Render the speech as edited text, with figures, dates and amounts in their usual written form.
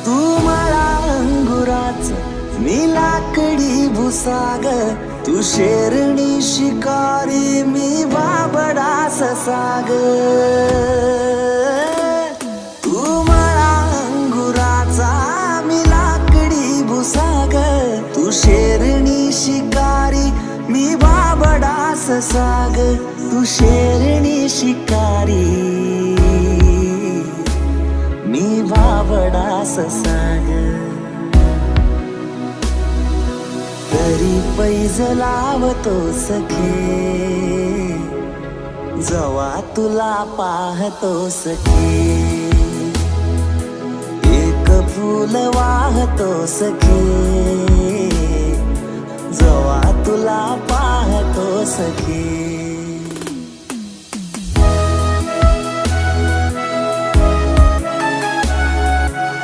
तू मला अंगुराच मी लाकडी भुसाग, तू शेरणी शिकारी मी बाबडा ससाग. तू मला अंगुराचा मी लाकडी भुसाग, तू शेरणी शिकारी मी बाबडा ससाग. तू शेरणी शिकारी मी बाबडा ससाग. तरी पैज लावतो सखे जवा तुला पाहतो सखे. एक फूल वाहतो सखे जवा तुला पाहतो सखे.